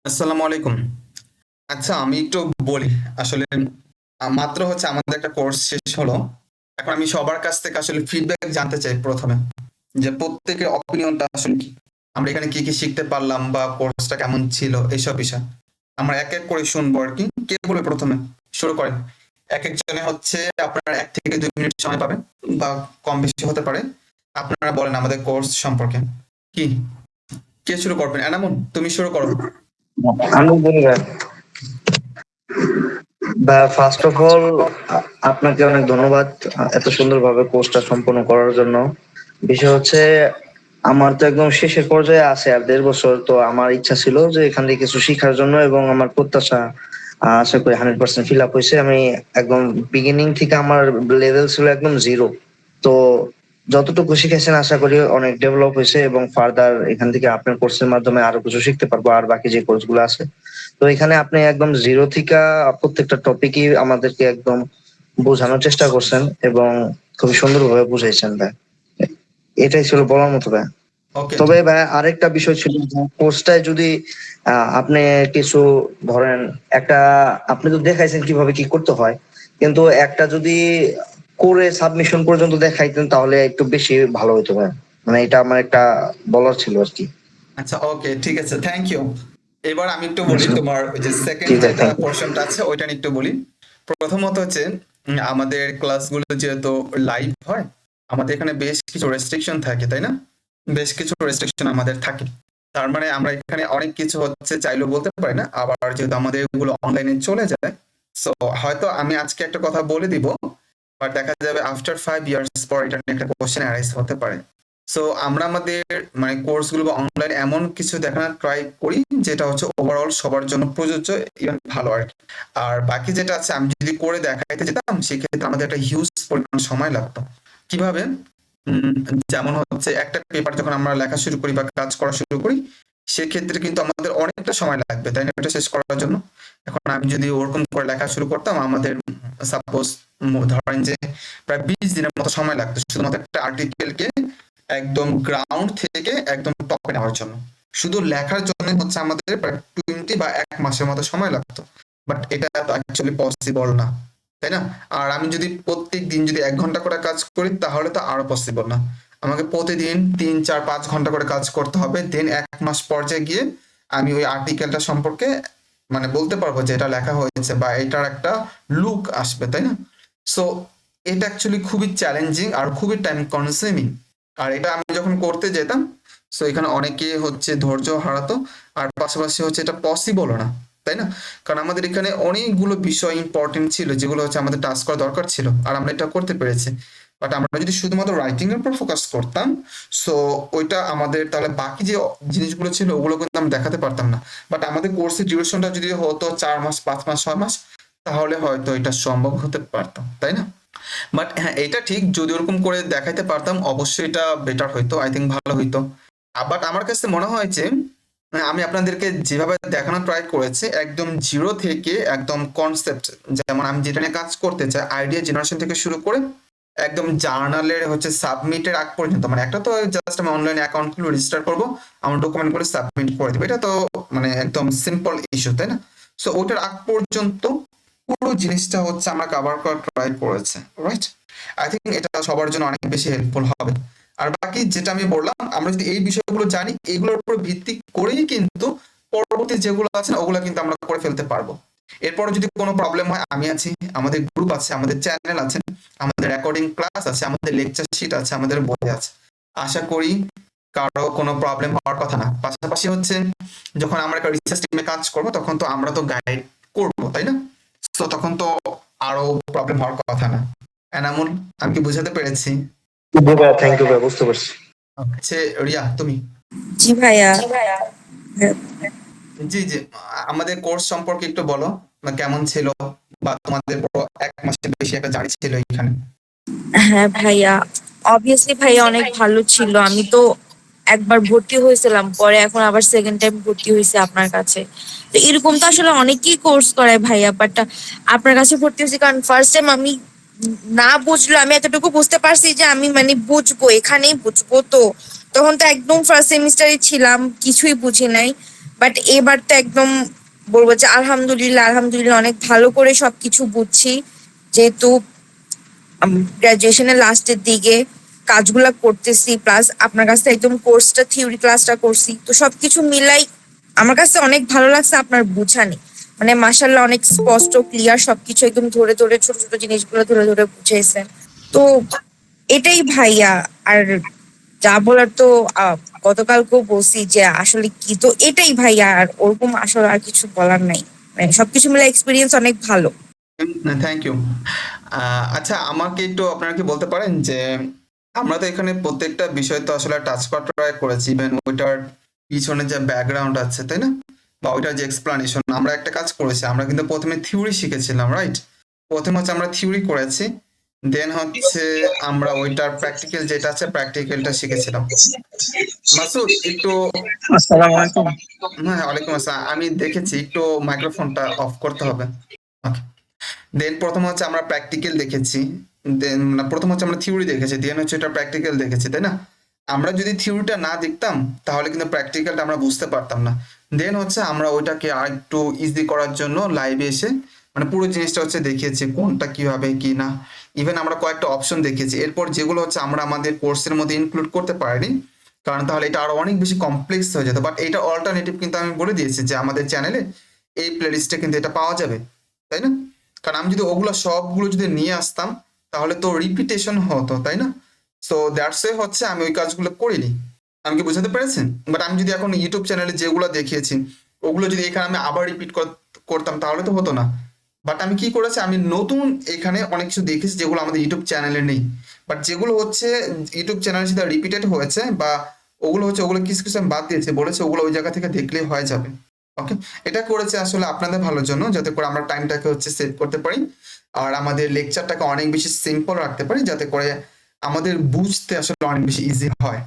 আসসালামু আলাইকুম। আচ্ছা আমি একটু বলি। আসলে মাত্র হচ্ছে আমাদের একটা কোর্স শেষ হলো। এখন আমি সবার কাছ থেকে আসলে ফিডব্যাক জানতে চাই ১ম এ। যে প্রত্যেকের অপিনিয়নটা আসলে কি? আমরা এখানে কি, কি শিখতে পারলাম বা কোর্সটা কেমন ছিল এইসব বিষয়। আমরা এক, এক করে শুনবো আরকি। কে বলবে ১ম এ? শুরু করেন। একেকজনে হচ্ছে আপনারা ১ থেকে ২ মিনিট সময় পাবেন বা কম বেশি হতে পারে। আপনারা বলেন আমাদের কোর্স সম্পর্কে। কি? কে শুরু করবেন? এনামুল তুমি শুরু করো। আমি বলি ভাই, ফার্স্ট অফ অল আপনাকে অনেক ধন্যবাদ এত সুন্দরভাবে কোর্সটা সম্পন্ন করার জন্য। বিষয় হচ্ছে আমার তো একদম শেষের পর্যায়ে আছে আর ১.৫ বছর, তো আমার ইচ্ছা ছিল যে এখান থেকে কিছু শিখার জন্য, এবং আমার প্রত্যাশা আশা করি 100% ফিল আপ হয়েছে। আমি একদম বিগিনিং থেকে আমার লেভেল ছিল একদম জিরো, তো যতটুকু শিখেছেন আশা করি অনেক ডেভেলপ হয়েছে, এবং ফার্দার এখান থেকে আপনার কোর্সের মাধ্যমে আরো কিছু শিখতে পারবো আর বাকি যে কোর্স গুলো আছে। তো এখানে আপনি একদম জিরো থেকে প্রত্যেকটা টপিকই আমাদেরকে একদম বোঝানোর চেষ্টা করছেন, এবং খুবই সুন্দরভাবে বুঝাইছেন ভাই। এটাই ছিল বলার মতো ভাই। ওকে। তবে ভাই আরেকটা বিষয় ছিল, কোর্সটায় যদি আপনি কিছু ধরেন একটা, আপনি তো দেখাইছেন কিভাবে কি করতে হয়, কিন্তু একটা যদি করে সাবমিশন পর্যন্ত দেখাইতেন তাহলে একটু বেশি ভালো হতো ভাই। মানে এটা আমার একটা বলার ছিল আর কি। আচ্ছা ওকে ঠিক আছে। Thank you. এবার আমি একটু বলি আচ্ছা, তোমার ওই যে জি 2nd ভাই, যেটা থ্যাংক ইউ। পোরশনটা আছে ওইটা নিয়ে একটু বলি। প্রথমত হচ্ছে আমাদের ক্লাসগুলো যেহেতু লাইভ হয়, আমাদের এখানে বেশ কিছু রেস্ট্রিকশন থাকে, তাই না? বেশ কিছু রেস্ট্রিকশন আমাদের থাকে। তার মানে আমরা এখানে অনেক কিছু হচ্ছে চাইলেও বলতে পারি না। আবার যেহেতু আমাদের এগুলো অনলাইনে চলে যায়, সো হয়তো আমি আজকে একটা কথা বলে দিব, বাট দেখা যাবে আফটার 5 ইয়ার্স পর এটা নিয়ে একটা কোয়েশ্চেন অ্যারাইজ হতে পারে। সো আমরা আমাদের মানে কোর্সগুলো বা অনলাইন এমন কিছু দেখানোর ট্রাই করি যেটা হচ্ছে ওভারঅল সবার জন্য প্রযোজ্য, ইভেন ভালো আরকি। আর বাকি যেটা আছে আমি যদি করে দেখাইতে যেতাম সেক্ষেত্রে আমাদের একটা হিউজ পরিমাণ সময় লাগতো। কিভাবে? উম যেমন হচ্ছে একটা পেপার যখন আমরা লেখা শুরু করি বা কাজ করা শুরু করি, সেক্ষেত্রে কিন্তু আমাদের অনেকটা সময় লাগবে, তাই না? এটা শেষ করার জন্য। এখন আমি যদি ওরকম করে লেখা শুরু করতাম আমাদের সাপোজ ধরেন যে প্রায় ২০ দিনের মতো সময় লাগতো শুধুমাত্র একটা আর্টিকেলকে একদম গ্রাউন্ড থেকে একদম টপে নেওয়ার জন্য। শুধু লেখার জন্য হচ্ছে আমাদের প্রায় 20 বা ১ মাসের মতো সময় লাগতো। বাট এটা তো অ্যাকচুয়ালি পসিবল না। তাই না? আর আমি যদি প্রত্যেকদিন যদি ১ ঘন্টা করে কাজ করি তাহলে তো আরো পসিবল না। আমাকে প্রতিদিন ৩, ৪, ৫ ঘন্টা করে কাজ করতে হবে। দেন ১ মাস পর্যায়ে গিয়ে আমি ওই আর্টিকেলটা সম্পর্কে মানে বলতে পারবো যে এটা লেখা হয়েছে বা এটার একটা লুক আসবে, তাই না? সো এটা অ্যাকচুয়ালি খুবই চ্যালেঞ্জিং আর খুবই টাইম কনজিউমিং। আর এটা আমি যখন করতে যেতাম, সো এখানে অনেকে হচ্ছে ধৈর্য হারাতো। আর পাশাপাশি হচ্ছে এটা পসিবলও না, তাই না? কারণ আমাদের এখানে অনেকগুলো বিষয় ইম্পর্টেন্ট ছিল যেগুলো হচ্ছে আমাদের টাস্ক করা দরকার ছিল, আর আমরা এটা করতে পেরেছি। বাট আমরা যদি শুধুমাত্র রাইটিং এর উপর ফোকাস করতাম, সো ওইটা আমাদের তাহলে বাকি যে জিনিসগুলো ছিল ওগুলো কিন্তু আমরা দেখাতে পারতাম না। বাট আমাদের কোর্সের ডিউরেশনটা যদি হতো ৪ মাস, ৫ মাস, ৬ মাস, তাহলে হয়তো এটা সম্ভব হতে পারতো, তাই না? বাট হ্যাঁ, এটা ঠিক যদি ওরকম করে দেখাইতে পারতাম অবশ্যই এটা বেটার হইতো, আই থিঙ্ক ভালো হইতো। বাট আমার কাছে মনে হয় যে আমি আপনাদেরকে যেভাবে দেখানোর ট্রাই করেছি একদম জিরো থেকে একদম কনসেপ্ট, যেমন আমি যেটা নিয়ে কাজ করতে চাই আইডিয়া জেনারেশন থেকে শুরু করে একদম জার্নালের হচ্ছে সাবমিটের আগ পর্যন্ত, মানে একটা তো জাস্ট আমি অনলাইন অ্যাকাউন্ট খুলে রেজিস্টার করবো, আমার ডকুমেন্ট করে সাবমিট করে দেবো, এটা তো মানে একদম সিম্পল ইস্যু, তাই না? সো ওটার আগ পর্যন্ত পুরো জিনিসটা হচ্ছে আমরা কভার করার ট্রাই করেছে, রাইট? আই থিঙ্ক এটা সবার জন্য অনেক বেশি হেল্পফুল হবে। আর বাকি যেটা আমি বললাম আমরা যদি এই বিষয়গুলো জানি এগুলোর উপর ভিত্তি করেই কিন্তু পরবর্তী যেগুলো আছে না ওগুলো কিন্তু আমরা করে ফেলতে পারবো। এরপরে যদি কোনো প্রবলেম হয় আমি আছি, আমাদের গ্রুপ আছে, আমাদের চ্যানেল আছে, আমাদের রেকর্ডিং ক্লাস আছে, আমাদের লেকচার শিট আছে, আমাদের বই আছে। আশা করি কারো কোনো প্রবলেম হওয়ার কথা না। পাশাপাশি হচ্ছে যখন আমরা একটা রিসার্চ টিমে কাজ করব তখন তো আমরা তো গাইড করব, তাই না? তো তখন তো আরো প্রবলেম হওয়ার কথা না। এনামুল, আমি কি বুঝাতে পেরেছি? জি ভাই, থ্যাংক ইউ ভাই, বুঝতে পারছি। হচ্ছে রিয়া তুমি। জি ভাইয়া। হ্যাঁ। জি জি। আমাদের কোর্স সম্পর্কে একটু বলো, বা কেমন ছিল, বা তোমাদের পুরো ১ মাসের বেশি একটা জার্নি ছিল এখানে। হ্যাঁ ভাইয়া, অবভিয়াসলি ভাইয়া অনেক ভালো ছিল। আমি তো একবার ভর্তি হয়েছিলাম, পরে এখন আবার সেকেন্ড টাইম ভর্তি হয়েছে আপনার কাছে। তো এরকম তো আসলে অনেকেই কোর্স করায় ভাইয়া, বাট আপনার কাছে ভর্তি হয়েছি কারণ ফার্স্ট টাইম আমি না বুঝলো, আমি এতটুকু বুঝতে পারছি যে আমি মানে বুঝবো, এখানেই বুঝবো। তো তখন তো একদম ফার্স্ট সেমিস্টারে ছিলাম, কিছুই বুঝি নাই। বাট এবার তো একদম বলবো যে আলহামদুলিল্লাহ আলহামদুলিল্লাহ অনেক ভালো করে সবকিছু বুঝছি, যেহেতু গ্রাজুয়েশনের লাস্টের দিকে কাজগুলা করতেছি, প্লাস আপনার কাছে একদম কোর্সটা থিওরি ক্লাসটা করছি, তো সবকিছু মিলাই আমার কাছে অনেক ভালো লাগছে আপনার বুঝানি। মানে মাশাআল্লাহ অনেক স্পষ্ট ক্লিয়ার সবকিছু একদম ধরে ধরে ছোট ছোট জিনিসগুলো ধরে ধরে বুঝাইছেন। তো এটাই ভাইয়া। আর যা বলার তো গতকালকেও বলছি যে আসলে কি, তো এটাই ভাইয়া, আর ওরকম আসলে আর কিছু বলার নাই। মানে সবকিছু মিলে এক্সপিরিয়েন্স অনেক ভালো। Thank you. আচ্ছা, আমাকে একটু আপনারা কি বলতে পারেন যে আমরা তো এখানে প্রত্যেকটা বিষয় তো আসলে টাচ করা ট্রাই করেছি, ইভেন ওইটার পিছনে যে ব্যাকগ্রাউন্ড আছে, তাই না, বা ওইটার যে এক্সপ্লানেশন, আমরা একটা কাজ করেছি, আমরা কিন্তু প্রথমে থিওরি শিখেছিলাম, রাইট? প্রথমে হচ্ছে আমরা থিওরি করেছি, দেন হচ্ছে আমরা ওইটার প্র্যাকটিক্যাল যেটা আছে প্র্যাকটিক্যালটা শিখেছিলাম। মাসুদ একটু, আসসালামু আলাইকুম। হ্যাঁ ওয়ালাইকুম আসসালাম, আমি দেখেছি একটু মাইক্রোফোনটা অফ করতে হবে। ওকে, দেন প্রথম হচ্ছে আমরা প্র্যাকটিক্যাল দেখেছি, দেন প্রথম হচ্ছে আমরা থিওরি দেখেছি, দেন হচ্ছে এটা প্র্যাকটিক্যাল দেখেছি, তাই না? আমরা যদি থিওরিটা না দেখতাম তাহলে কিন্তু প্র্যাকটিক্যালটা আমরা বুঝতে পারতাম না। দেন হচ্ছে আমরা ওইটাকে আর একটু ইজি করার জন্য লাইভে এসে মানে পুরো জিনিসটা হচ্ছে দেখিয়েছি কোনটা কিভাবে কি না, ইভেন আমরা কয়েকটা অপশন দেখিয়েছি। এরপর যেগুলো হচ্ছে আমরা আমাদের কোর্সের মধ্যে ইনক্লুড করতে পারিনি, কারণ তাহলে এটা আরো অনেক বেশি কমপ্লেক্স হয়ে যেত, বাট এটা অল্টারনেটিভ কিন্তু আমি বলে দিয়েছি যে আমাদের চ্যানেলে এই প্লেলিস্টে কিন্তু এটা পাওয়া যাবে, তাই না? কারণ আমি যদি ওগুলো সবগুলো যদি নিয়ে আসতাম তাহলে তো রিপিটেশন হতো, তাই না? সো দ্যাটস ওয়ে হচ্ছে আমি ওই কাজগুলো করিনি। আমি কি বুঝাতে পেরেছেন? বাট আমি যদি এখন ইউটিউব চ্যানেলে যেগুলো দেখিয়েছি ওগুলো যদি এখানে আমি আবার রিপিট করতাম তাহলে তো হতো না। বাট আমি কি করেছি, আমি নতুন এখানে অনেক কিছু দেখেছি যেগুলো আমাদের ইউটিউব চ্যানেলে নেই, বাট যেগুলো হচ্ছে ইউটিউব চ্যানেলের সাথে রিপিটেড হয়েছে বা ওগুলো হচ্ছে ওগুলো কিছু কিছু আমি বাদ দিয়েছি, বলেছে ওগুলো ওই জায়গা থেকে দেখলেই হয়ে যাবে। ওকে, এটা করেছে আসলে আপনাদের ভালোর জন্য, যাতে করে আমরা টাইমটাকে হচ্ছে সেভ করতে পারি আর আমাদের লেকচারটাকে অনেক বেশি সিম্পল রাখতে পারি, যাতে করে আমাদের বুঝতে আসলে অনেক বেশি ইজি হয়।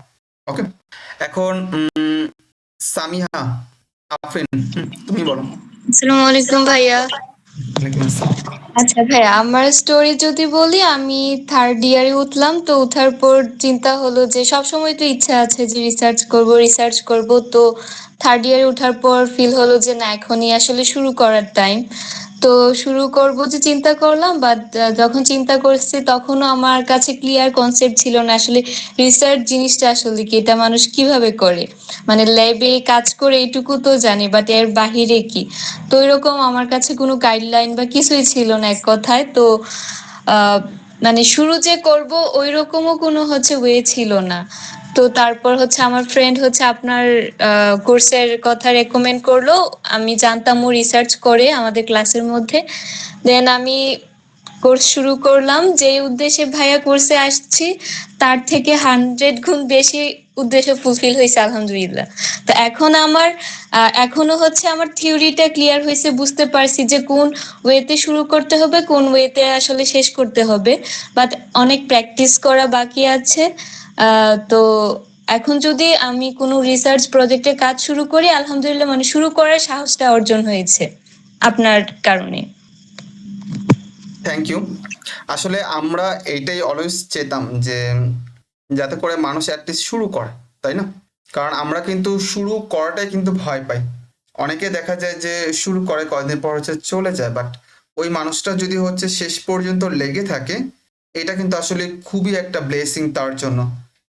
ওকে, এখন সামিহা আফরিন, তুমি বলো। আসসালামু আলাইকুম ভাইয়া। ওয়ালাইকুম আসসালাম। আচ্ছা ভাইয়া, আমার স্টোরি যদি বলি, আমি থার্ড ইয়ারে উঠলাম, তো উঠার পর চিন্তা হলো যে সব সময় তো ইচ্ছা আছে যে রিসার্চ করব। তো থার্ড ইয়ারে উঠার পর ফিল হলো যে না, এখনই আসলে শুরু করার টাইম। তো শুরু করব যে চিন্তা করলাম, বাট যখন চিন্তা করছি তখনও আমার কাছে ক্লিয়ার কনসেপ্ট ছিল না আসলে রিসার্চ জিনিসটা আসলে কি, এটা মানুষ কিভাবে করে। মানে ল্যাবে কাজ করে এইটুকু তো জানি, বাট এর বাহিরে কি। তো এরকম আমার কাছে কোনো গাইডলাইন বা কিছুই ছিল না এক কথায়। তো আহ মানে শুরু যে করব ওই রকমও কোনো হচ্ছে ওয়ে ছিল না। তো তারপর হচ্ছে আমার ফ্রেন্ড হচ্ছে আপনার কোর্সের কথা রেকমেন্ড করলো। আমি জানতাম ও রিসার্চ করে আমাদের ক্লাসের মধ্যে। দেন আমি কোর্স শুরু করলাম, যে উদ্দেশ্যে ভাইয়া কোর্সে আসছি তার থেকে 100 গুণ বেশি উদ্দেশ্য ফুলফিল হয়েছে আলহামদুলিল্লাহ। তো এখন আমার এখনো হচ্ছে আমার থিওরিটা ক্লিয়ার হয়েছে, বুঝতে পারছি যে কোন ওয়েতে শুরু করতে হবে, কোন ওয়েতে আসলে শেষ করতে হবে। বাট অনেক প্র্যাকটিস করা বাকি আছে। তো এখন যদি আমি কোনো রিসার্চ প্রজেক্টে কাজ শুরু করি, আলহামদুলিল্লাহ মানে শুরু করার সাহসটা অর্জন হয়েছে আপনার কারণে। Thank you. আসলে আমরা এইটাই অলওয়েজ চেতাম যে যাতে করে মানুষ অ্যাটলিস্ট শুরু করে, তাই না? কারণ আমরা কিন্তু শুরু করাটাই কিন্তু ভয় পাই। অনেকে দেখা যায় যে শুরু করে কয়েকদিন পর হচ্ছে চলে যায়, বাট ওই মানুষটা যদি হচ্ছে শেষ পর্যন্ত লেগে থাকে এটা কিন্তু আসলে খুবই একটা ব্লেসিং তার জন্য।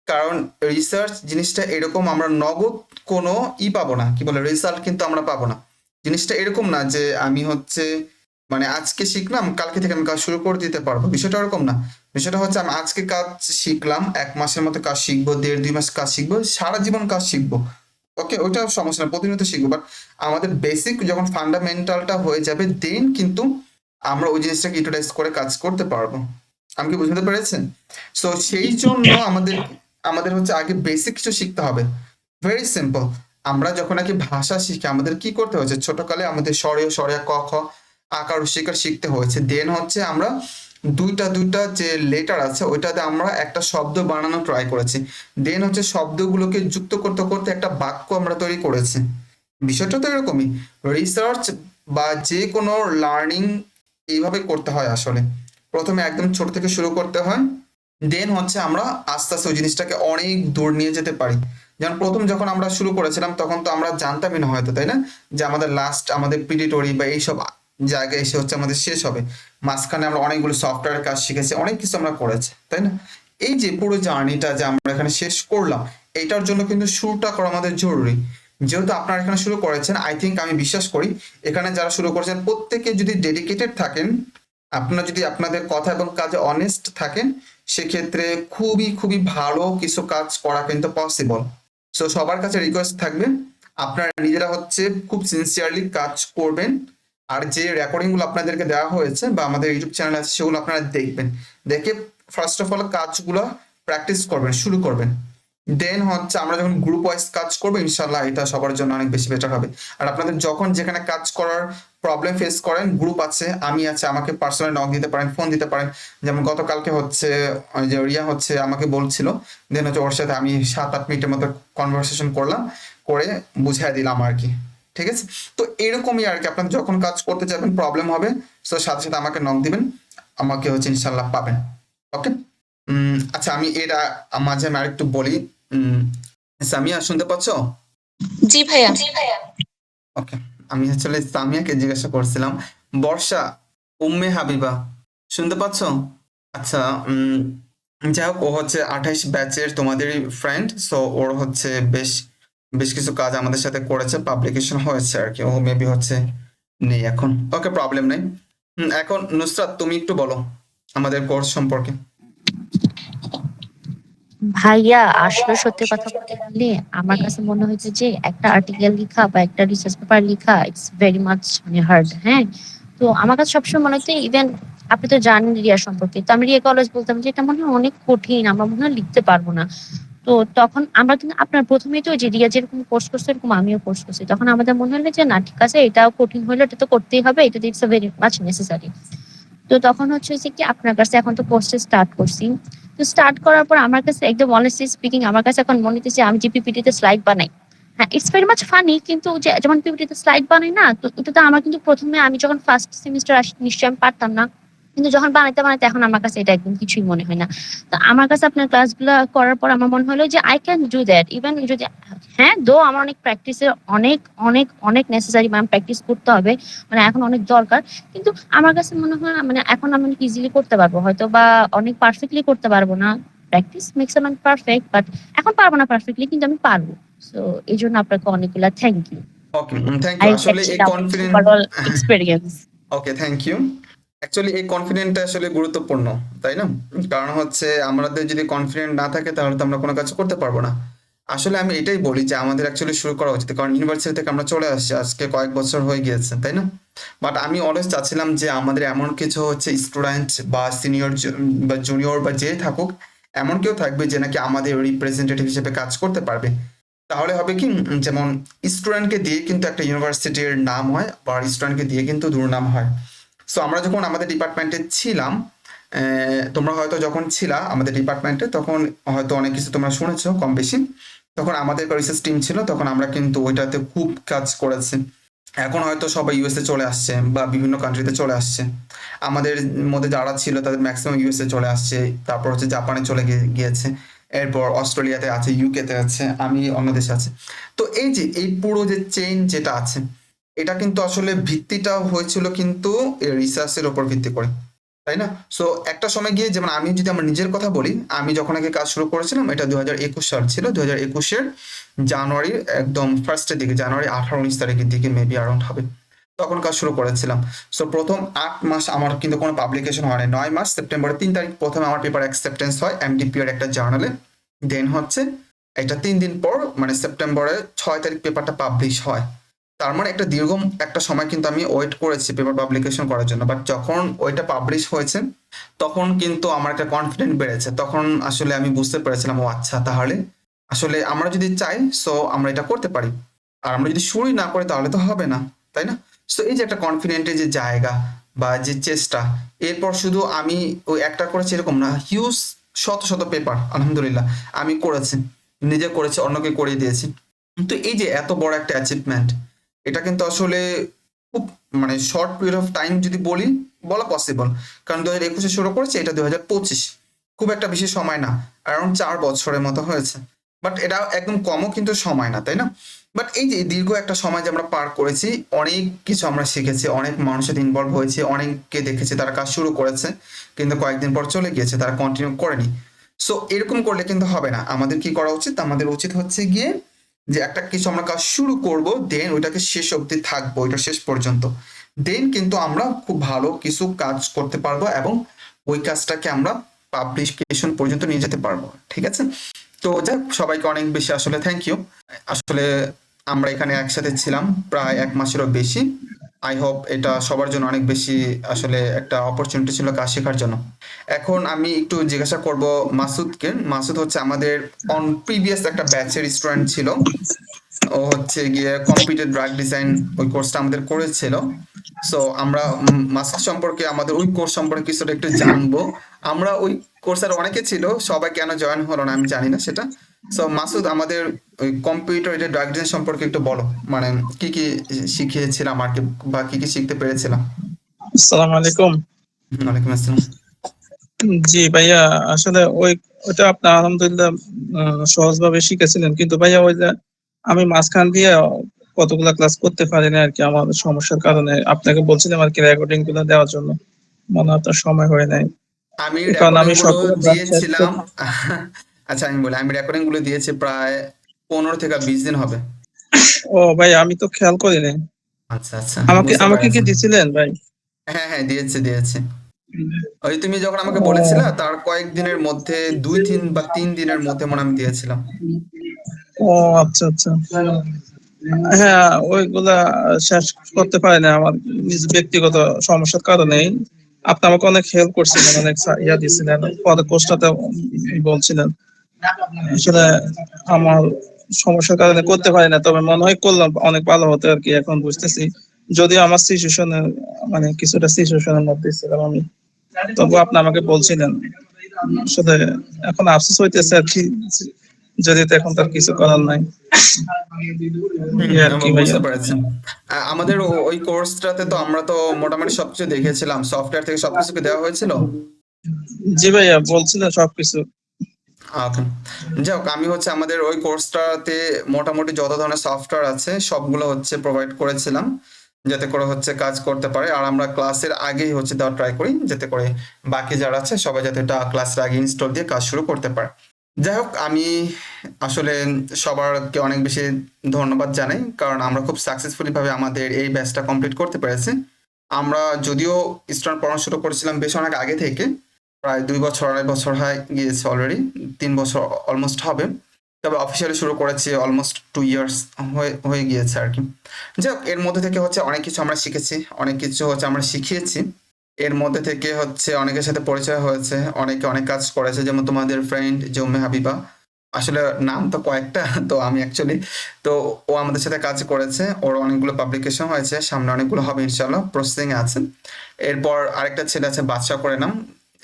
কারণ রিসার্চ জিনিসটা এরকম, আমরা নগদ কোনো পাবো না, কি বলে, রেজাল্ট কিন্তু আমরা পাবো না। জিনিসটা এরকম না যে আমি হচ্ছে মানে আজকে শিখলাম কালকে থেকে আমি কাজ শুরু করে দিতে পারবো, বিষয়টা ওরকম না। বিষয়টা হচ্ছে আমি আজকে কাজ শিখলাম, 1 মাসের মতো কাজ শিখবো, 1.5-2 মাস কাজ শিখবো, সারা জীবন কাজ শিখবো। ওকে, ওইটা সমস্যা না, প্রতিনিয়ত শিখবো, বাট আমাদের বেসিক যখন ফান্ডামেন্টালটা হয়ে যাবে দেন কিন্তু আমরা ওই জিনিসটাকে ইউটিলাইজ করে কাজ করতে পারবো। আমি কি বুঝতে পেরেছেন? সো সেই জন্য আমাদের আমাদের হচ্ছে আগে বেসিক কিছু শিখতে হবে। Very simple. আমরা যখন নাকি ভাষা শিখি আমাদের কি করতে হয়েছে, ছোটকালে আমাদের স্বরীয় স্বরিয়া ক খ আকার উশিকার শিখতে হয়েছে, দেন হচ্ছে আমরা দুইটা দুইটা যে লেটার আছে ওইটাতে আমরা একটা শব্দ বানানো ট্রাই করেছি, দেন হচ্ছে শব্দগুলোকে যুক্ত করতে করতে একটা বাক্য আমরা তৈরি করেছি। বিষয়টা তো এরকমই। রিসার্চ বা যে কোনো লার্নিং এইভাবে করতে হয় আসলে। প্রথমে একদম ছোট থেকে শুরু করতে হয়, দেন হচ্ছে আমরা আস্তে আস্তে ওই জিনিসটাকে অনেক দূর নিয়ে যেতে পারি। যেমন প্রথম যখন আমরা শুরু করেছিলাম তখন তো আমরা জানতামই না হয়তো, তাই না, যে আমাদের লাস্ট আমাদের প্রিডিটরি বা এইসব জায়গায় এসে হচ্ছে আমাদের শেষ হবে। মাঝখানে আমরা অনেকগুলো সফটওয়্যার কাজ শিখেছি, অনেক কিছু আমরা করেছি, তাই না। এই যে পুরো জার্নিটা যে আমরা এখানে শেষ করলাম, এটার জন্য কিন্তু শুরুটা করা আমাদের জরুরি। যেহেতু আপনারা এখানে শুরু করেছেন, আই থিঙ্ক আমি বিশ্বাস করি এখানে যারা শুরু করেছেন প্রত্যেকে যদি ডেডিকেটেড থাকেন, আপনারা যদি আপনাদের কথা এবং কাজে অনেস্ট থাকেন, সেক্ষেত্রে খুবই খুবই ভালো কিছু কাজ করা কিন্তু পসিবল। সো সবার কাছে রিকোয়েস্ট থাকবে, আপনারা নিজেরা হচ্ছে খুব সিনসিয়ারলি কাজ করবেন। আর যে রেকর্ডিং গুলো আপনাদেরকে দেওয়া হয়েছে বা আমাদের ইউটিউব চ্যানেল আছে সেগুলো আপনারা দেখবেন, দেখে ফার্স্ট অফ অল কাজগুলো প্র্যাকটিস করবেন, শুরু করবেন। দেন হচ্ছে আমরা যখন গ্রুপ ওয়াইজ কাজ করবো, ইনশাল্লাহ এটা সবার জন্য অনেক বেশি বেটার হবে। আর আপনাদের যখন যেখানে কাজ করার প্রবলেম ফেস করেন, গ্রুপ আছে, আমি আছে, আমাকে পার্সোনালি নক দিতে পারেন, ফোন দিতে পারেন। যেমন গতকালকে হচ্ছে ওই যে রিয়া হচ্ছে আমাকে বলছিল, দেন হচ্ছে ওর সাথে আমি 7-8 মিনিটের মতো কনভারসেশন করলাম, করে বুঝিয়ে দিলাম আর কি। ঠিক আছে, তো এরকমই আর কি, আপনারা যখন কাজ করতে যাবেন প্রবলেম হবে, তো সাথে সাথে আমাকে নক দিবেন, আমাকে হচ্ছে ইনশাল্লাহ পাবেন। ওকে, আচ্ছা আমি এর মাঝে আমি আরেকটু বলি। সামিয়া শুনতে পাচ্ছ? জি ভাইয়া। ওকে, আমি আসলে সামিয়াকে জিজ্ঞাসা করছিলাম, বর্ষা, উম্মে হাবিবা শুনতে পাচ্ছ? আচ্ছা, যাই হোক, ও হচ্ছে 28 ব্যাচের তোমাদেরই ফ্রেন্ড, সো ওর হচ্ছে বেশ বেশ কিছু কাজ আমাদের সাথে করেছে, পাবলিকেশন হয়েছে আর কি। ও মেবি হচ্ছে নেই এখন, ওকে প্রবলেম নেই। এখন নুসরাত তুমি একটু বলো আমাদের কোর্স সম্পর্কে। ভাইয়া আসলে সত্যি কথা বলতে গেলে আমার কাছে মনে হয়েছে যে একটা আর্টিকেল লেখা বা একটা রিসার্চ পেপার লেখা ইটস ভেরি মাচ মানে হার্ড। হ্যাঁ, তো আমার কাছে সবসময় মনে হচ্ছে, ইভেন আপনি তো জানেন রিয়া সম্পর্কে, তো আমি রিয়াকে অলওয়েজ বলতাম যে এটা মনে হয় অনেক কঠিন, আমরা মনে হয় লিখতে পারবো না। তো তখন আমরা কিন্তু আপনার প্রথমেই তো ওই যে রিয়া যেরকম কোর্স করছে এরকম আমিও কোর্স করছি, তখন আমাদের মনে হলো যে না ঠিক আছে, এটাও কঠিন হলো, এটা তো করতেই হবে, এটা ইটস ভেরি মাচ নেসেসারি। তো তখন হচ্ছে যে কি আপনার কাছে এখন তো কোর্সটা স্টার্ট করছি, তো স্টার্ট করার পর আমার কাছে একদম অনেস্টলি স্পিকিং আমার কাছে এখন মনে হচ্ছে আমি যে পিপিটিতে স্লাইড বানাই, হ্যাঁ ইটস ভেরি মাচ ফানি, কিন্তু যেমন পিপিটিতে স্লাইড বানাই না, তো এটা তো আমার কিন্তু প্রথমে আমি যখন ফার্স্ট সেমিস্টার আসি নিশ্চয়ই আমি পারতাম না, কিন্তু যখন বানাইতে বানাইতে এখন আমার কাছে এটা একদম কিছুই মনে হয় না। তো আমার কাছে আপনার ক্লাসগুলো করার পর আমার মনে হলো যে I can do that, even যদি হ্যাঁ দো আমার অনেক প্র্যাকটিসের অনেক অনেক অনেক নেসেসারি, মানে প্র্যাকটিস করতে হবে, মানে এখন অনেক দরকার, কিন্তু আমার কাছে মনে হয় মানে এখন আমি অনেক ইজিলি করতে পারবো, হয়তো বা অনেক পারফেক্টলি করতে পারবো না, practice makes a man perfect, but এখন পারবো না পারফেক্টলি, কিন্তু আমি পারবো। সো এই জন্য আপনাকে অনেকগুলা thank you. Okay, thank I you. আসলে এই appreciate our confident, overall experience. Okay thank you. Actually এই কনফিডেন্টটা আসলে গুরুত্বপূর্ণ, তাই না? কারণ হচ্ছে আমাদের যদি কনফিডেন্ট না থাকে তাহলে তো আমরা কোনো কাজ করতে পারবো না। আসলে আমি এটাই বলি যে আমাদের অ্যাকচুয়ালি শুরু করা উচিত, কারণ ইউনিভার্সিটি থেকে আমরা চলে আসছি আজকে কয়েক বছর হয়ে গিয়েছে, তাই না? বাট আমি অলওয়েজ চাচ্ছিলাম যে আমাদের এমন কিছু হচ্ছে স্টুডেন্ট বা সিনিয়র বা জুনিয়র বা যে থাকুক, এমন কেউ থাকবে যে নাকি আমাদের রিপ্রেজেন্টেটিভ হিসেবে কাজ করতে পারবে। তাহলে হবে কি, যেমন স্টুডেন্টকে দিয়ে কিন্তু একটা ইউনিভার্সিটির নাম হয়, বা স্টুডেন্টকে দিয়ে কিন্তু দুর্নাম হয়। সো আমরা যখন আমাদের ডিপার্টমেন্টে ছিলাম, তোমরা হয়তো যখন ছিলা আমাদের ডিপার্টমেন্টে তখন হয়তো অনেক কিছু তোমরা শুনেছো কম বেশি। তখন আমাদের রিসার্চ টিম ছিল, তখন আমরা কিন্তু ওইটাতে খুব কাজ করেছি। এখন হয়তো সবাই ইউএসএ চলে আসছে বা বিভিন্ন কান্ট্রিতে চলে আসছে। আমাদের মধ্যে যারা ছিল তাদের ম্যাক্সিমাম ইউএসএ চলে আসছে, তারপর হচ্ছে জাপানে চলে গিয়েছে, এরপর অস্ট্রেলিয়াতে আছে, ইউকেতে আছে, আমি অন্য দেশে আছে। তো এই যে এই পুরো যে চেইন যেটা আছে, এটা কিন্তু আসলে ভিত্তিটা হয়েছিল কিন্তু রিসার্চের উপর ভিত্তি করে, তাই না? সো একটা সময় গিয়ে, যেমন আমি যদি আমার নিজের কথা বলি, আমি যখন আগে কাজ শুরু করেছিলাম এটা 2021 সাল ছিল। 2021-এর জানুয়ারির একদম ফার্স্টের দিকে, জানুয়ারি 18-19 তারিখের দিকে মেবি অ্যারাউন্ড হবে, তখন কাজ শুরু করেছিলাম। সো প্রথম 8 মাস আমার কিন্তু কোনো পাবলিকেশন হয় না। 9 মাস সেপ্টেম্বরের 3 তারিখ প্রথমে আমার পেপার অ্যাকসেপ্টেন্স হয় এমডিপিআর একটা জার্নালে। দেন হচ্ছে এটা 3 দিন পর মানে সেপ্টেম্বরের 6 তারিখ পেপারটা পাবলিশ হয়। তার মানে একটা দীর্ঘ একটা সময় কিন্তু আমি ওয়েট করেছি পেপার পাবলিকেশন করার জন্য। বাট যখন ওইটা পাবলিশ হয়েছে তখন কিন্তু আমার একটা কনফিডেন্ট বেড়েছে। তখন আসলে আমি বুঝতে পেরেছিলাম, ও আচ্ছা, তাহলে আসলে আমরা যদি চাই সো আমরা এটা করতে পারি, আর আমরা যদি শুরুই না করি তাহলে তো হবে না, তাই না? সো এই যে একটা কনফিডেন্টের যে জায়গা বা যে চেষ্টা, এরপর শুধু আমি ওই একটা করেছি এরকম না, হিউজ শত শত পেপার আলহামদুলিল্লাহ আমি করেছি, নিজে করেছি, অন্যকে করিয়ে দিয়েছি। কিন্তু এই যে এত বড় একটা অ্যাচিভমেন্ট, এটা কিন্তু আসলে খুব মানে শর্ট পিরিয়ড অফ টাইম যদি বলি, বলা পসিবল। কারণ 2021-এ শুরু করেছে, এটা 2025, খুব একটা বেশি সময় না, অ্যারাউন্ড 4 বছরের মতো হয়েছে। বাট এটা একদম কমও কিন্তু সময় না, তাই না? বাট এই যে দীর্ঘ একটা সময় যে আমরা পার করেছি, অনেক কিছু আমরা শিখেছি, অনেক মানুষের ইনভলভ হয়েছে, অনেককে দেখেছি তারা কাজ শুরু করেছে কিন্তু কয়েকদিন পর চলে গিয়েছে, তারা কন্টিনিউ করেনি। সো এরকম করলে কিন্তু হবে না। আমাদের কি করা উচিত? আমাদের উচিত হচ্ছে গিয়ে যে একটা কিছু আমরা কাজ শুরু করব, দেন ওইটাকে শেষ অবধি থাকবো, ওইটা শেষ পর্যন্ত, দেন কিন্তু আমরা খুব ভালো কিছু কাজ করতে পারবো এবং ওই কাজটাকে আমরা পাবলিকেশন পর্যন্ত নিয়ে যেতে পারবো। ঠিক আছে? তো যাক, সবাইকে অনেক বেশি আসলে থ্যাংক ইউ। আসলে আমরা এখানে একসাথে ছিলাম প্রায় 1 মাসেরও বেশি। আই হোপ এটা সবার জন্য অনেক বেশি আসলে একটা অপরচুনিটি ছিল কাজ শেখার জন্য। এখন আমি একটু জিজ্ঞাসা করব মাসুদকে। মাসুদ হচ্ছে আমাদের অন প্রিভিয়াস একটা ব্যাচের স্টুডেন্ট ছিল। ও হচ্ছে গিয়ে কম্পিউটার ড্রাগ ডিজাইন ওই কোর্সটা আমাদের করেছিল। সো আমরা মাসুদ সম্পর্কে, আমাদের ওই কোর্স সম্পর্কে কিছুটা একটু জানবো। আমরা ওই কোর্সের অনেকে ছিল, সবাই কেন জয়েন হলো না আমি জানি না সেটা। সো মাসুদ, আমাদের ওই কম্পিউটার এটা ড্রাগ ডিজাইন সম্পর্কে একটু বলো, মানে কি কি শিখিয়েছিলাম আর কি, বা কি কি শিখতে পেরেছিলাম। আসসালামু আলাইকুম। ওয়ালাইকুম আসসালাম। জি ভাইয়া, আসলে ওইটা আপনি আলহামদুলিল্লাহ সহজভাবে শিখেছিলেন, কিন্তু ভাইয়া ওই যে আমি মাঝখান দিয়ে কতগুলা ক্লাস করতে পারিনি আর কি, আমার সমস্যার কারণে। আপনাকে বলছিলাম আর কি রেকর্ডিং গুলো দেওয়ার জন্য, মনে হয় আপনার সময় হয় নাই, আমি কারণ রেকর্ডিং আমি গুলো সবগুলো ব্রাঞ্চ শেষ দিয়েছিলাম। আচ্ছা আমি বলি, আমি রেকর্ডিং গুলো দিয়েছি প্রায় 15 থেকে 20 দিন হবে। ও ভাই, আমি তো খেয়াল করিনি। আচ্ছা আচ্ছা, আমাকে বুঝতে আমাকে কি পেরেছি। দিছিলেন ভাই? হ্যাঁ হ্যাঁ, দিয়েছি। ওই তুমি যখন আমাকে বলেছিলে ও তার কয়েকদিনের মধ্যে, 2 দিন বা 3 দিনের মধ্যে মনে হয় আমি দিয়েছিলাম। ও আচ্ছা আচ্ছা। হ্যাঁ, ওইগুলা শেষ করতে পারি না আমার নিজ ব্যক্তিগত সমস্যার কারণে। আপনি আমাকে অনেক হেল্প করছিলেন, অনেক ইয়া দিছিলেন, পরে কোর্সটাতে বলছিলেন। আসলে আমার সমস্যার কারণে করতে পারি না, তবে মনে হয় করলাম অনেক ভালো হতো আর কি, এখন বুঝতেছি। যদিও আমার সিচুয়েশনে, মানে কিছুটা সিচুয়েশনের মধ্যে ছিলাম আমি, তবু আপনি আমাকে বলছিলেন। আসলে এখন আফসোস হইতেছে আর কি, যদি তো এখন তার কিছু করার নাই। এই আর আমি কি ভাইয়া। বুঝতে পেরেছি। আমাদের ওই কোর্সটাতে তো আমরা তো মোটামুটি সবকিছু দেখেছিলাম, সফটওয়্যার থেকে সবকিছু কি দেওয়া হয়েছিল? জি ভাইয়া, বলছিলেন সবকিছু। ওকে। যাই হোক, আমি হচ্ছে আমাদের ওই কোর্সটাতে মোটামুটি যত ধরনের সফটওয়্যার আছে সবগুলো হচ্ছে প্রোভাইড করেছিলাম, যাতে করে হচ্ছে কাজ করতে পারে। আর আমরা ক্লাসের আগেই হচ্ছে দেওয়া ট্রাই করি, যাতে করে বাকি যারা আছে সবাই যাতে এটা ক্লাসের আগে ইনস্টল দিয়ে কাজ শুরু করতে পারে। যাই হোক, আমি আসলে সবারকে অনেক বেশি ধন্যবাদ জানাই, কারণ আমরা খুব সাকসেসফুলি ভাবে আমাদের এই ব্যাচটা কমপ্লিট করতে পেরেছি। আমরা যদিও স্টুডেন্ট পড়ানো শুরু করেছিলাম বেশ অনেক আগে থেকে, প্রায় 2 বছর 2.5 বছর হয়ে গিয়েছে অলরেডি, 3 বছর অলমোস্ট হবে। তবে অফিসিয়ালি শুরু করেছি অলমোস্ট 2 ইয়ার্স হয়ে গিয়েছে আর কি। যাই হোক, এর মধ্যে থেকে হচ্ছে অনেক কিছু আমরা শিখেছি, অনেক কিছু হচ্ছে আমরা শিখিয়েছি। এর মধ্যে থেকে হচ্ছে অনেকের সাথে পরিচয় হয়েছে, অনেকে অনেক কাজ করেছে, যেমন তোমাদের ফ্রেন্ড জৌমে হাবিবা। আসলে নাম তো কয়েকটা, তো আমি অ্যাকচুয়ালি, তো ও আমাদের সাথে কাজ করেছে, ওর অনেকগুলো পাবলিকেশন হয়েছে, সামনে অনেকগুলো হবে ইনশাল্লাহ, প্রসেসিং এ আছে। এরপর আরেকটা ছেলে আছে বাদশা করে নাম,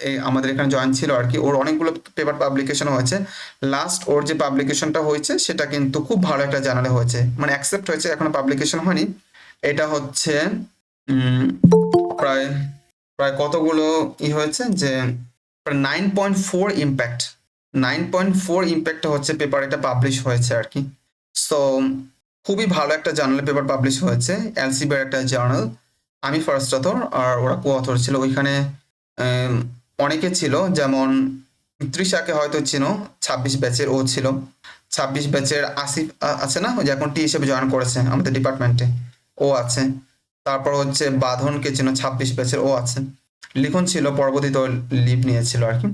এই আমাদের এখানে জয়েন ছিল আর কি, ওর অনেকগুলো পেপার পাবলিকেশন হয়েছে। লাস্ট ওর যে পাবলিকেশনটা হয়েছে সেটা কিন্তু খুব ভালো একটা জার্নালে হয়েছে, মানে অ্যাকসেপ্ট হয়েছে, এখনো পাবলিকেশন হয়নি। এটা হচ্ছে উম, প্রায় প্রায় কতগুলো হয়েছে যে 9.4 ইম্প্যাক্ট, 9.4 ইম্প্যাক্ট হচ্ছে পেপার, এটা পাবলিশ হয়েছে আর কি। সো খুবই ভালো একটা জার্নালে পেপার পাবলিশ হয়েছে, এলসিবির একটা জার্নাল। আমি ফার্স্ট অথর আর ওরা কো অথর ছিল। ওইখানে আম, অনেকে ছিল, যেমন তৃষাকে হয়তো চিনো, 26 ব্যাচের ও ছিল। 26 ব্যাচের আসিফ আছে না, ওই যে এখন টি হিসেবে জয়েন করেছে আমাদের ডিপার্টমেন্টে, ও আছে। তারপর হচ্ছে বাঁধনকে চিনো, 26 ব্যাচের, ও আছে। লিখন ছিল, পরবর্তীতে লিভ নিয়েছিল আর কি,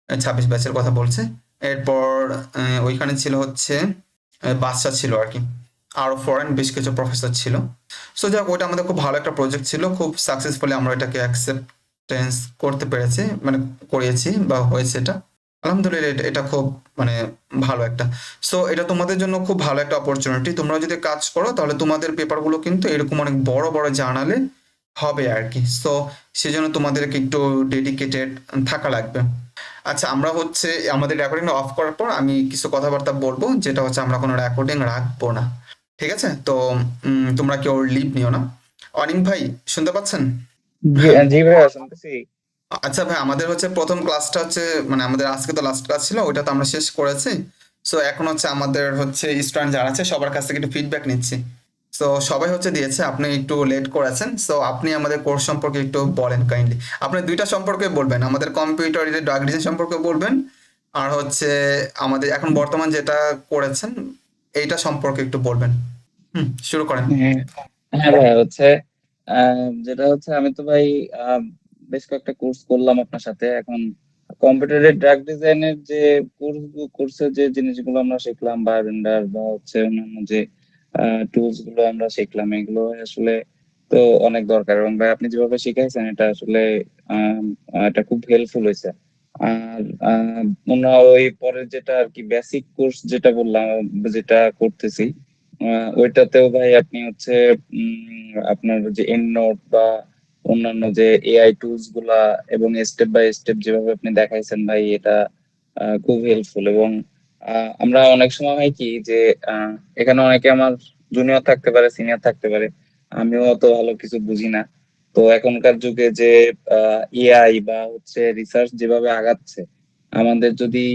26 ব্যাচের কথা বলছে। এরপর ওইখানে ছিল হচ্ছে বাদশা ছিল আর কি, আরো ফরেন বেশ কিছু প্রফেসর ছিল। সো যাক, ওইটা আমাদের খুব ভালো একটা প্রজেক্ট ছিল, খুব সাকসেসফুলি আমরা এটাকে অ্যাকসেপ্টেন্স করতে পেরেছি, মানে করিয়েছি বা হয়েছে এটা। আলহামদুলিল্লাহ, এটা খুব মানে ভালো একটা। সো এটা তোমাদের জন্য খুব ভালো একটা অপরচুনিটি, তোমরা যদি কাজ করো তাহলে তোমাদের পেপারগুলো কিন্তু এরকম অনেক বড় বড় জার্নালে হবে আর কি। সো সেজন্য তোমাদেরকে একটু ডেডিকেটেড থাকা লাগবে। আচ্ছা, আমরা হচ্ছে আমাদের রেকর্ডিং অফ করার পর আমি কিছু কথাবার্তা বলবো, যেটা হচ্ছে আমরা কোনো রেকর্ডিং রাখবো না, ঠিক আছে? তো তোমরা কেউ লিভ নিও না। অনিক ভাই, শুনতে পাচ্ছেন? জি জি ভাইয়া, শুনতেছি। আচ্ছা ভাই, আমাদের হচ্ছে প্রথম ক্লাসটা হচ্ছে, মানে আমাদের আজকে তো লাস্ট ক্লাস ছিল, ওইটা তো আমরা শেষ করেছি। সো এখন হচ্ছে আমাদের হচ্ছে স্টুডেন্ট যারা আছে সবার কাছ থেকে একটু ফিডব্যাক নিচ্ছি। সো সবাই হচ্ছে দিয়েছে, আপনি একটু লেট করেছেন। সো আপনি আমাদের কোর্স সম্পর্কে একটু বলেন কাইন্ডলি। আপনি দুইটা সম্পর্কে বলবেন, আমাদের কম্পিউটার ড্রাগ ডিজাইন সম্পর্কে বলবেন, আর হচ্ছে আমাদের এখন বর্তমান যেটা করেছেন এইটা সম্পর্কে একটু বলবেন। শুরু করেন। হ্যাঁ হ্যাঁ ভাই হচ্ছে যেটা হচ্ছে আমি তো ভাই আহ, বেশ কয়েকটা কোর্স করলাম আপনার সাথে। এখন কম্পিউটারের ড্রাগ ডিজাইনের যে কোর্সের যে জিনিসগুলো আমরা শিখলাম, বায়োবেন্ডার বা হচ্ছে অন্যান্য যে টুলস গুলো আমরা শিখলাম, এগুলো আসলে তো অনেক দরকার। এবং ভাই আপনি যেভাবে শিখাইছেন এটা আসলে আহ, এটা খুব হেল্পফুল হয়েছে। আর অন্য ওই পরের যেটা আর কি বেসিক কোর্স যেটা বললাম, যেটা করতেছি, ওইটাতেও ভাই আপনি হচ্ছে আপনার যে এন্ড নোট বা অন্যান্য যে এআই টুলস গুলা এবং স্টেপ বাই স্টেপ যেভাবে আপনি দেখাইছেন ভাই, এটা খুব হেল্পফুল। এবং আমরা অনেক সময় হয় কি যে আহ, এখানে অনেকে আমার জুনিয়র থাকতে পারে, সিনিয়র থাকতে পারে, আমিও অত ভালো কিছু বুঝি না। তো এখনকার যুগে যে এআই বা হচ্ছে রিসার্চ যেভাবে আগাচ্ছে, আমাদের যদি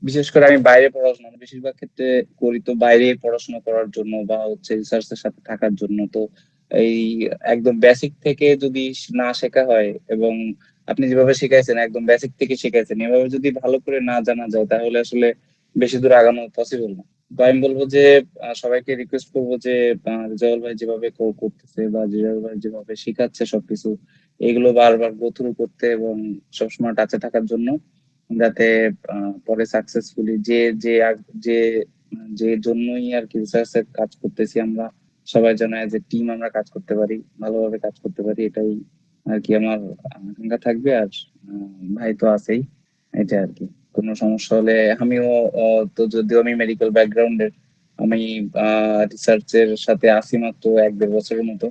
বিশেষ করে আমি বাইরে পড়াশোনা, আমি বেশিরভাগ ক্ষেত্রে করি তো বাইরে পড়াশোনা করার জন্য বা হচ্ছে রিসার্চের সাথে থাকার জন্য। তো এই একদম বেসিক থেকে যদি না শেখা হয়, এবং আপনি যেভাবে শিখাইছেন একদম বেসিক থেকে শিখাইছেন, এভাবে যদি ভালো করে না জানা যায় তাহলে আসলে বেশি দূর আগানো পসিবল না। তো আমি বলবো যে সবাইকে রিকোয়েস্ট করবো যে রেজাউল ভাই যেভাবে করতেছে বা রেজাউল ভাই যেভাবে শিখাচ্ছে সবকিছু, এগুলো বারবার গো থ্রু করতে এবং সবসময় টাচে থাকার জন্য, যাতে পরে সাকসেসফুলি যে যে জন্যই আর কি রিসার্চের কাজ করতেছি আমরা, সবাই যেন এজ এ টিম আমরা কাজ করতে পারি, ভালোভাবে কাজ করতে পারি, এটাই আর কি আমার আকাঙ্ক্ষা থাকবে। আর ভাই তো আছেই, এটা আর কি। কোনো সমস্যা হলে আমিও তো যদিও আমি মেডিকেল ব্যাকগ্রাউন্ডের, আমি রিসার্চের সাথে আছি মাত্র 1-1.5 বছরের মতো।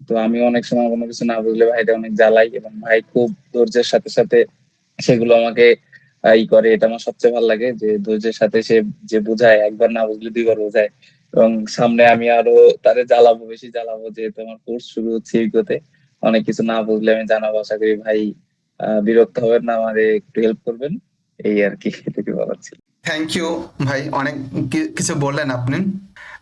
তো আমি অনেক সময় কোনো কিছু না বুঝলে ভাইটা অনেক জ্বালাই, এবং ভাই খুব ধৈর্যের সাথে সাথে সেগুলো আমাকে ই করে। এটা আমার সবচেয়ে ভালো লাগে যে ধৈর্যের সাথে সে যে বোঝায়, একবার না বুঝলে দুইবার বোঝায়। এবং সামনে আমি আরো তারে জ্বালাবো, বেশি জ্বালাবো, যেহেতু আমার কোর্স শুরু হচ্ছে ইগোতে। অনেক কিছু না বুঝলে আমি জানাবো, আশা করি ভাই বিরক্ত হবেন না, আমারে একটু হেল্প করবেন। এই আর কি, এটুকু বলার ছিল। থ্যাংক ইউ ভাই, অনেক কিছু বললেন আপনি।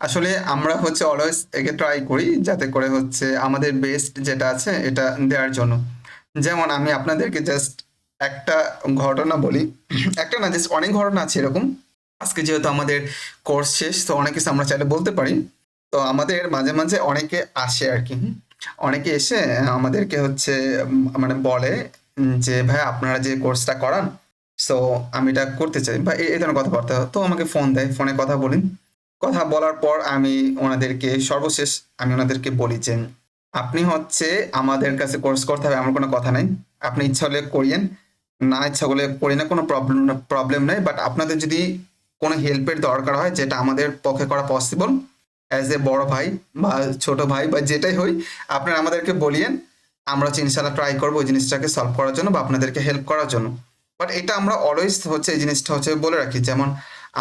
আসলে আমরা হচ্ছে অলওয়েজ একে ট্রাই করি যাতে করে হচ্ছে আমাদের বেস্ট যেটা আছে এটা দেওয়ার জন্য। যেমন আমি আপনাদেরকে জাস্ট একটা ঘটনা বলি, একটা না জাস্ট অনেক ঘটনা আছে এরকম। আজকে যেহেতু আমাদের কোর্স শেষ, তো অনেক কিছু আমরা চাইলে বলতে পারি। তো আমাদের মাঝে মাঝে অনেকে আসে আর কি, অনেকে এসে আমাদেরকে হচ্ছে মানে বলে যে ভাই আপনারা যে কোর্সটা করান, সো আমি এটা করতে চাই বা এই ধরনের কথাবার্তা। তো আমাকে ফোন দেয়, ফোনে কথা বলি। কথা বলার পর আমি ওনাদেরকে সর্বশেষ আমি ওনাদেরকে বলি যে আপনি হচ্ছে আমাদের কাছে কোর্স করতে হবে এমন কোনো কথা নাই। আপনি ইচ্ছা হলে করিয়েন, না ইচ্ছা করলে করি না, কোনো প্রবলেম নাই। বাট আপনাদের যদি কোনো হেল্পের দরকার হয় যেটা আমাদের পক্ষে করা পসিবল, অ্যাজ এ বড় ভাই বা ছোট ভাই বা যেটাই হই, আপনারা আমাদেরকে বলিয়েন। আমরা হচ্ছে ইনশাল্লাহ ট্রাই করবো ওই জিনিসটাকে সলভ করার জন্য বা আপনাদেরকে হেল্প করার জন্য। বাট এটা আমরা অলওয়েজ হচ্ছে এই জিনিসটা হচ্ছে বলে রাখি। যেমন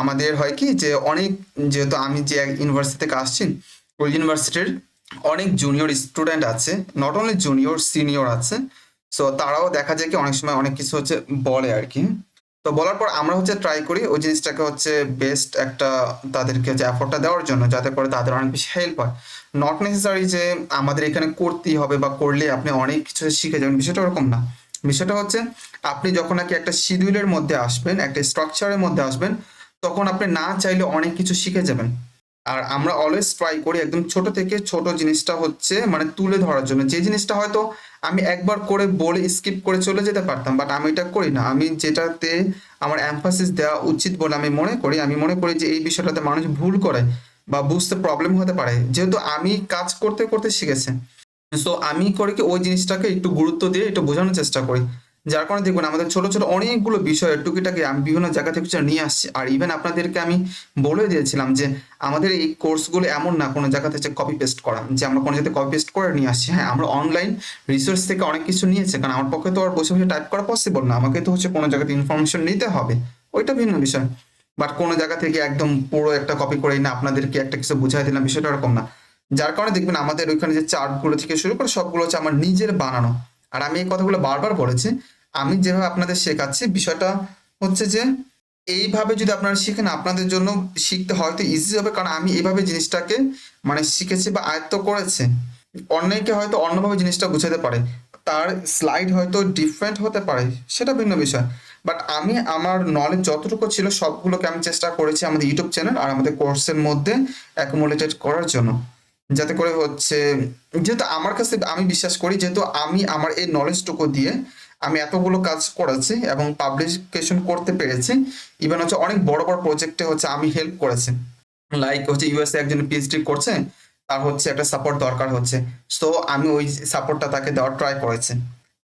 আমাদের হয় কি যে অনেক, যেহেতু আমি যে ইউনিভার্সিটি থেকে আসছি, ওই ইউনিভার্সিটির অনেক জুনিয়র স্টুডেন্ট আছে, নট অনলি জুনিয়র, সিনিয়র আছে। সো তারাও দেখা যায় কি অনেক সময় অনেক কিছু হচ্ছে বলে আর কি। তো বলার পর আমরা হচ্ছে ট্রাই করি ওই জিনিসটাকে হচ্ছে বেস্ট একটা তাদেরকে যে এফোর্টটা দেওয়ার জন্য, যাতে করে তাদের অনেক বেশি হেল্প হয়। নট নেসেসারি যে আমাদের এখানে করতেই হবে বা করলে আপনি অনেক কিছু শিখে যাবেন, বিষয়টা ওরকম না। বিষয়টা হচ্ছে আপনি যখন নাকি একটা শিডিউলের মধ্যে আসবেন, একটা স্ট্রাকচারের মধ্যে আসবেন, তখন আপনি না চাইলে অনেক কিছু শিখে যাবেন। আর আমরা অলওয়েজ ট্রাই করি একদম ছোট থেকে ছোট জিনিসটা হচ্ছে মানে তুলে ধরার জন্য। যে জিনিসটা হয়তো আমি একবার করে বলে স্কিপ করে চলে যেতে পারতাম, বাট আমি এটা করি না। আমি যেটাতে আমার এমফাসিস দেওয়া উচিত বলে আমি মনে করি, আমি মনে করি যে এই বিষয়টাতে মানুষ ভুল করে বা বুঝতে প্রবলেম হতে পারে, যেহেতু আমি কাজ করতে করতে শিখেছি। সো আমি করি কি ওই জিনিসটাকে একটু গুরুত্ব দিয়ে একটু বোঝানোর চেষ্টা করি। যার কারণে দেখবেন আমাদের ছোট ছোট অনেকগুলো বিষয় টুকিটাকি আমি বিভিন্ন জায়গা থেকে নিয়ে আসছি। আর ইভেন আপনাদেরকে আমি বলে দিয়েছিলাম যে আমাদের এই কোর্সগুলো এমন না কোনো জায়গা থেকে কপি পেস্ট করা, যে আমরা কোনো জায়গায় কপি পেস্ট করে নিয়ে আসছি। হ্যাঁ, আমরা অনলাইন রিসোর্স থেকে অনেক কিছু নিয়েছি, কারণ আমার পক্ষে তো আর বসে বসে টাইপ করা পসিবল না, আমাকে তো হচ্ছে কোনো জায়গাতে ইনফরমেশন নিতে হবে, ওইটা ভিন্ন বিষয়। বাট কোনো জায়গা থেকে একদম পুরো একটা কপি করে না আপনাদেরকে একটা কিছু বুঝাই দিলাম, বিষয়টা এরকম না। যার কারণে দেখবেন আমাদের ওইখানে যে চার্টগুলো থেকে শুরু করে সবগুলো হচ্ছে আমার নিজের বানানো। আর আমি এই কথাগুলো বারবার বলেছি, আমি যেভাবে আপনাদের শেখাচ্ছি বিষয়টা হচ্ছে যে এইভাবে যদি আপনারা শিখেন আপনাদের জন্য শিখতে হয়তো ইজি হবে, কারণ আমি এইভাবে জিনিসটাকে মানে শিখেছি বা আয়ত্ত করেছি। অনেকে হয়তো অন্যভাবে জিনিসটা বুঝাতে পারে, তার স্লাইড হয়তো ডিফারেন্ট হতে পারে, সেটা ভিন্ন বিষয়। বাট আমি আমার নলেজ যতটুকু ছিল সবগুলোকে আমি চেষ্টা করেছি আমাদের ইউটিউব চ্যানেল আর আমাদের কোর্সের মধ্যে অ্যাকোমোডেটেড করার জন্য, যাতে করে হচ্ছে, যেহেতু আমার কাছে আমি বিশ্বাস করি, যেহেতু আমি আমার এই নলেজটুকু দিয়ে আমি এতগুলো কাজ করেছি এবং পাবলিকেশন করতে পেরেছি, ইভেন হচ্ছে অনেক বড় বড় প্রজেক্টে হচ্ছে আমি হেল্প করেছি। লাইক হচ্ছে ইউএসএ একজন পিএইচডি করছে, তার হচ্ছে একটা সাপোর্ট দরকার হচ্ছে, সো আমি ওই সাপোর্টটা তাকে দেওয়ার ট্রাই করেছি।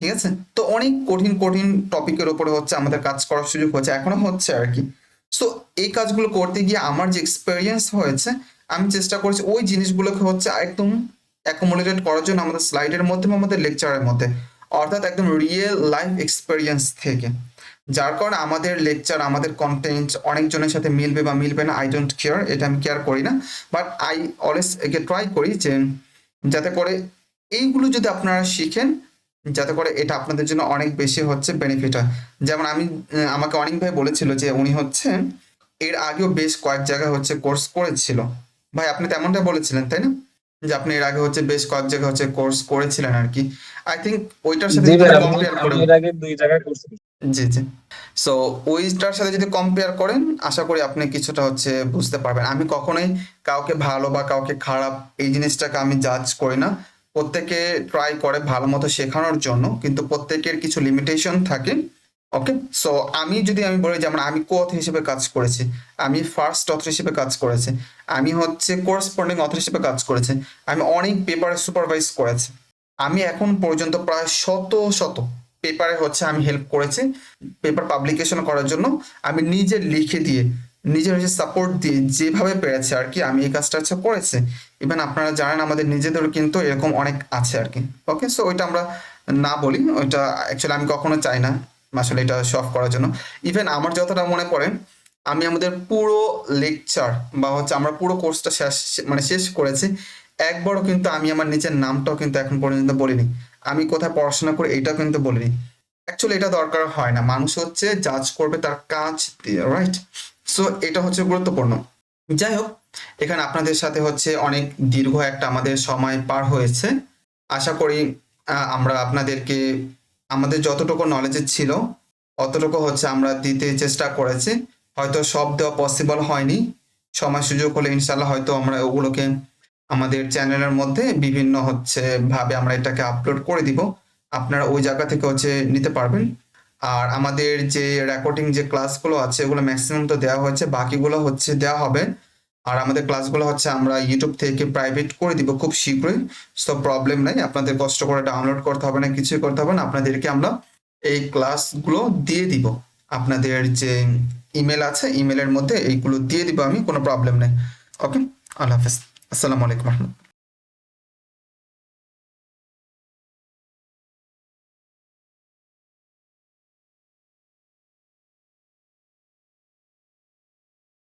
ঠিক আছে, তো অনেক কঠিন কঠিন টপিকের উপরে হচ্ছে আমাদের কাজ করার সুযোগ হচ্ছে, এখনো হচ্ছে আর কি। সো এই কাজগুলো করতে গিয়ে আমার যে এক্সপেরিয়েন্স হয়েছে, আমি চেষ্টা করছি ওই জিনিসগুলোকে হচ্ছে একদম অ্যাকোমোডেটেড করার জন্য আমাদের স্লাইডের মধ্যে বা আমাদের লেকচারের মধ্যে, অর্থাৎ একদম রিয়েল লাইফ এক্সপেরিয়েন্স থেকে। যার কারণে আমাদের লেকচার, আমাদের কন্টেন্ট অনেকজনের সাথে মিলবে বা মিলবে না, আই ডোন্ট কেয়ার, এটা আমি কেয়ার করি না। বাট আই অলওয়েজ একে ট্রাই করি যে যাতে করে এইগুলো যদি আপনারা শিখেন, যাতে করে এটা আপনাদের জন্য অনেক বেশি হচ্ছে বেনিফিট হয়। যেমন আমি আমাকে অনেক ভাই বলেছিল যে উনি হচ্ছে এর আগেও বেশ কয়েক জায়গায় হচ্ছে কোর্স করেছিল। ভাই আপনি তেমনটা বলেছিলেন তাই না, যে আপনি এর আগে হচ্ছে বেশ কয়েক জায়গায় হচ্ছে কোর্স করেছিলেন আর কি। আই থিঙ্ক ওইটার সাথে জি যদি ভাই, কম্পেয়ার আমি করে, এর আগে 2 জায়গায় কোর্স করছি। জি জি, সো ওইটার সাথে যদি কম্পেয়ার করেন আশা করি আপনি কিছুটা হচ্ছে বুঝতে পারবেন। আমি কখনোই কাউকে ভালো বা কাউকে খারাপ এই জিনিসটাকে আমি জাজ করি না। প্রত্যেকে ট্রাই করে ভালো মতো শেখানোর জন্য, কিন্তু প্রত্যেকের কিছু লিমিটেশন থাকে। ওকে, সো আমি বলি, যেমন আমি কো অথর হিসেবে কাজ করেছি, আমি ফার্স্ট অথর হিসেবে কাজ করেছি, আমি হচ্ছে কোরেসপন্ডিং অথর হিসেবে কাজ করেছি, আমি অনেক পেপার সুপারভাইজ করেছি, আমি এখন পর্যন্ত প্রায় শত শত পেপারে হচ্ছে আমি হেল্প করেছি। পেপার পাবলিকেশন করার জন্য আমি নিজে লিখে দিয়ে, নিজের হচ্ছে সাপোর্ট দিয়ে যেভাবে পেরেছি আর কি, আমি এই কাজটা হচ্ছে করেছি। ইভেন আপনারা জানেন আমাদের নিজেদেরও কিন্তু এরকম অনেক আছে আর কি। ওকে, সো ওইটা আমরা না বলি, ওইটা অ্যাকচুয়ালি আমি কখনো চাই না আসলে এটা শো অফ করার জন্য। ইভেন আমার যতটা মনে পড়ে, আমি আমাদের পুরো লেকচার বা হচ্ছে আমরা পুরো কোর্সটা শেষ করেছি, একবারও কিন্তু আমি আমার নিজের নামটাও কিন্তু এখন পর্যন্ত বলিনি, আমি কোথায় পড়াশোনা করি এটাও কিন্তু বলিনি। অ্যাকচুয়ালি এটা দরকার হয় না, মানুষ হচ্ছে জাজ করবে তার কাজ দিয়ে, রাইট? সো এটা হচ্ছে গুরুত্বপূর্ণ। যাই হোক, এখানে আপনাদের সাথে হচ্ছে অনেক দীর্ঘ একটা আমাদের সময় পার হয়েছে। আশা করি আমরা আপনাদেরকে আমাদের যতটুকু নলেজের ছিল অতটুকু হচ্ছে আমরা দিতে চেষ্টা করেছি। হয়তো সব দেওয়া পসিবল হয়নি, সময় সুযোগ হলে ইনশাল্লাহ হয়তো আমরা ওগুলোকে আমাদের চ্যানেলের মধ্যে বিভিন্ন হচ্ছে ভাবে আমরা এটাকে আপলোড করে দিব, আপনারা ওই জায়গা থেকে হচ্ছে নিতে পারবেন। আর আমাদের যে রেকর্ডিং যে ক্লাসগুলো আছে ওগুলো ম্যাক্সিমাম তো দেওয়া হয়েছে, বাকিগুলো হচ্ছে দেওয়া হবে। আর আমাদের ক্লাসগুলো হচ্ছে আমরা ইউটিউব থেকে প্রাইভেট করে দিব খুব শীঘ্রই, সো প্রবলেম নাই, আপনাদের কষ্ট করে ডাউনলোড করতে হবে না, কিছুই করতে হবে না, আপনাদেরকে আমরা এই ক্লাসগুলো দিয়ে দিব, আপনাদের যে ইমেল আছে ইমেলের মধ্যে এইগুলো দিয়ে দিব আমি, কোনো প্রবলেম নেই। ওকে, আল্লাহ হাফেজ, আসসালামু আলাইকুম রহমতুল্লাহ।